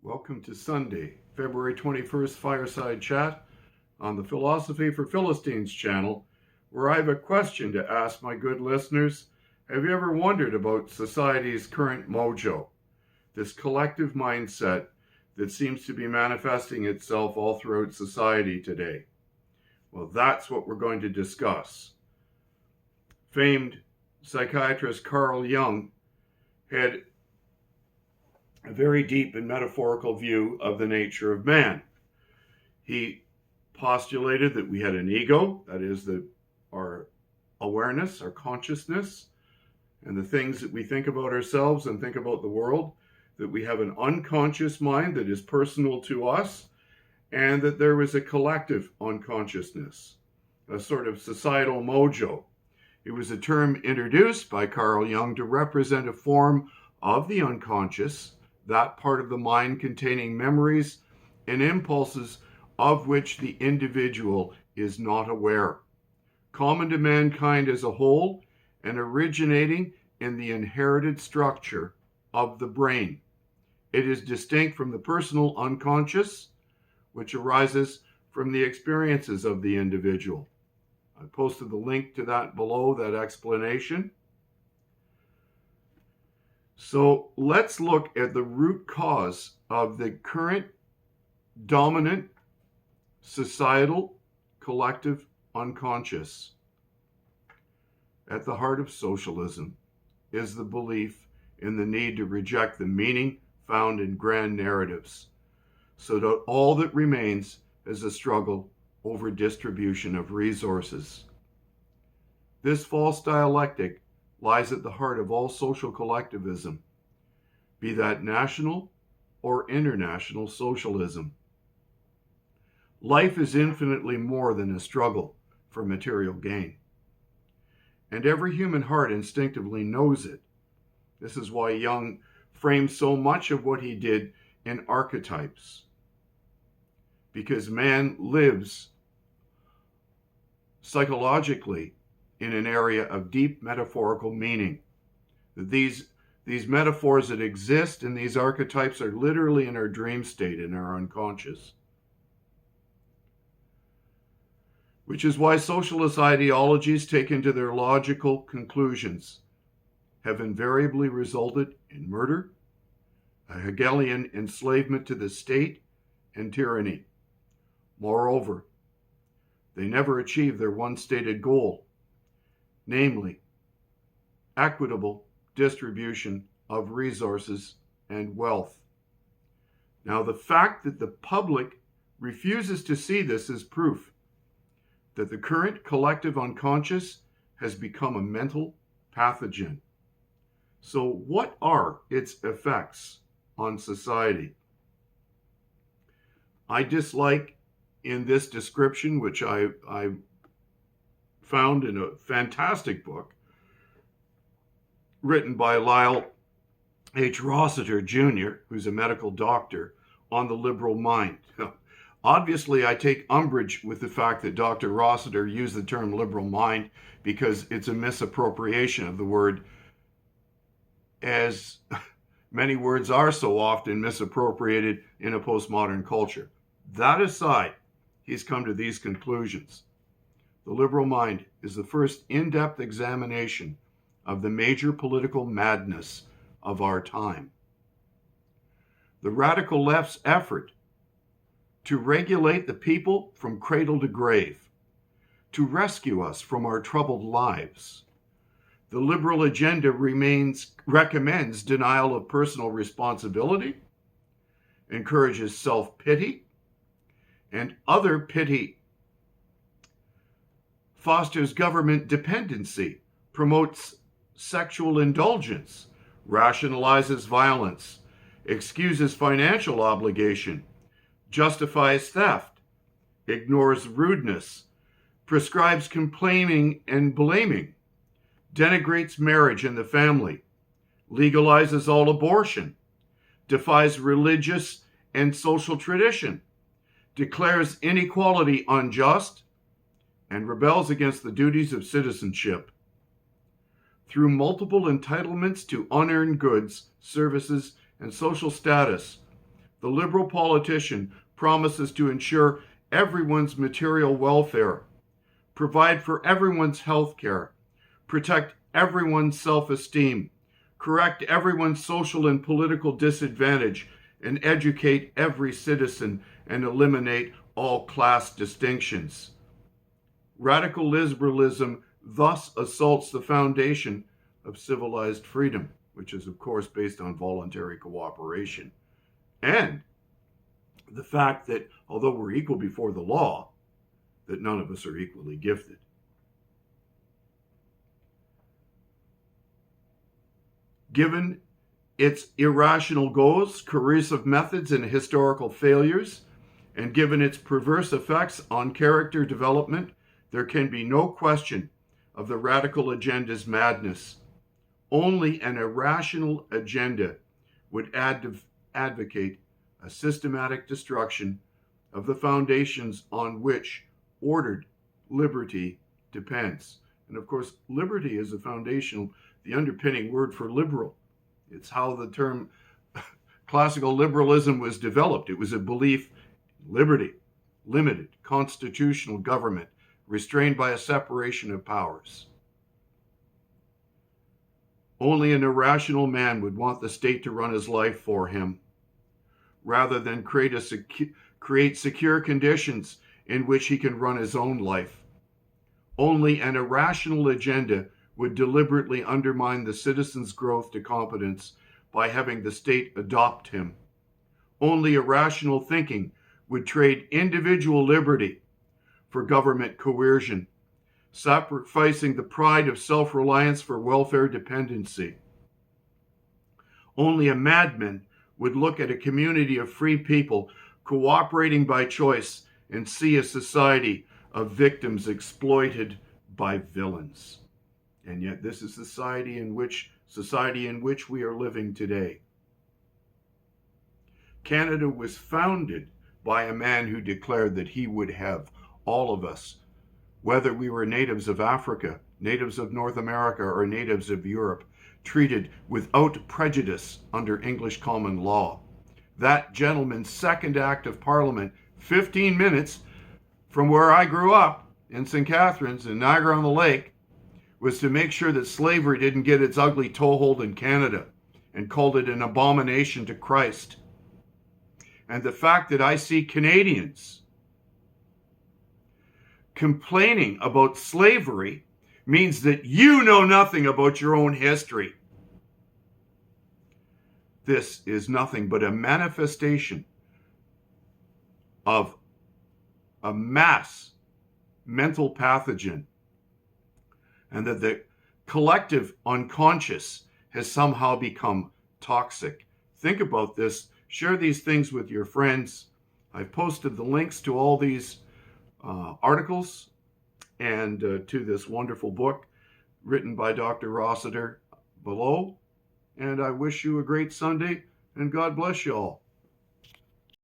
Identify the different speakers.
Speaker 1: Welcome to Sunday, February 21st Fireside Chat on the Philosophy for Philistines channel, where I have a question to ask my good listeners. Have you ever wondered about society's current mojo, this collective mindset that seems to be manifesting itself all throughout society today? Well, that's what we're going to discuss. Famed psychiatrist Carl Jung had a very deep and metaphorical view of the nature of man. He postulated that we had an ego, that is, our awareness, our consciousness, and the things that we think about ourselves and think about the world, that we have an unconscious mind that is personal to us, and that there was a collective unconsciousness, a sort of societal mojo. It was a term introduced by Carl Jung to represent a form of the unconscious, that part of the mind containing memories and impulses of which the individual is not aware, common to mankind as a whole and originating in the inherited structure of the brain. It is distinct from the personal unconscious, which arises from the experiences of the individual. I posted the link to that below, that explanation. So let's look at the root cause of the current dominant societal collective unconscious. At the heart of socialism is the belief in the need to reject the meaning found in grand narratives, so that all that remains is a struggle over distribution of resources. This false dialectic lies at the heart of all social collectivism, be that national or international socialism. Life is infinitely more than a struggle for material gain, and every human heart instinctively knows it. This is why Jung framed so much of what he did in archetypes, because man lives psychologically in an area of deep metaphorical meaning. These metaphors that exist in these archetypes are literally in our dream state, in our unconscious. Which is why socialist ideologies, taken to their logical conclusions, have invariably resulted in murder, a Hegelian enslavement to the state, and tyranny. Moreover, they never achieve their one stated goal, namely, equitable distribution of resources and wealth. Now, the fact that the public refuses to see this is proof that the current collective unconscious has become a mental pathogen. So, what are its effects on society? I dislike in this description, which I found in a fantastic book written by Lyle H. Rossiter Jr., who's a medical doctor, on the liberal mind. Obviously, I take umbrage with the fact that Dr. Rossiter used the term liberal mind because it's a misappropriation of the word, as many words are so often misappropriated in a postmodern culture. That aside, he's come to these conclusions. The liberal mind is the first in-depth examination of the major political madness of our time. The radical left's effort to regulate the people from cradle to grave, to rescue us from our troubled lives. The liberal agenda recommends denial of personal responsibility, encourages self-pity, and other pity, fosters government dependency, promotes sexual indulgence, rationalizes violence, excuses financial obligation, justifies theft, ignores rudeness, prescribes complaining and blaming, denigrates marriage and the family, legalizes all abortion, defies religious and social tradition, declares inequality unjust, and rebels against the duties of citizenship. Through multiple entitlements to unearned goods, services, and social status, The liberal politician promises to ensure everyone's material welfare, provide for everyone's health care, protect everyone's self-esteem, correct everyone's social and political disadvantage, and educate every citizen and eliminate all class distinctions. Radical liberalism thus assaults the foundation of civilized freedom, which is, of course, based on voluntary cooperation, and the fact that, although we're equal before the law, that none of us are equally gifted. Given its irrational goals, coercive methods, and historical failures, and given its perverse effects on character development, there can be no question of the radical agenda's madness. Only an irrational agenda would advocate a systematic destruction of the foundations on which ordered liberty depends. And of course, liberty is the underpinning word for liberal. It's how the term classical liberalism was developed. It was a belief in liberty, limited, constitutional government, restrained by a separation of powers. Only an irrational man would want the state to run his life for him, rather than create secure conditions in which he can run his own life. Only an irrational agenda would deliberately undermine the citizen's growth to competence by having the state adopt him. Only irrational thinking would trade individual liberty for government coercion, sacrificing the pride of self-reliance for welfare dependency. Only a madman would look at a community of free people cooperating by choice and see a society of victims exploited by villains. And yet this is society in which we are living today. Canada was founded by a man who declared that he would have all of us, whether we were natives of Africa, natives of North America, or natives of Europe, treated without prejudice under English common law. That gentleman's second act of Parliament, 15 minutes from where I grew up in St. Catharines in Niagara-on-the-Lake, was to make sure that slavery didn't get its ugly toehold in Canada, and called it an abomination to Christ. And the fact that I see Canadians complaining about slavery means that you know nothing about your own history. This is nothing but a manifestation of a mass mental pathogen, and that the collective unconscious has somehow become toxic. Think about this. Share these things with your friends. I've posted the links to all these articles and to this wonderful book written by Dr. Rossiter below. And I wish you a great Sunday, and God bless you all.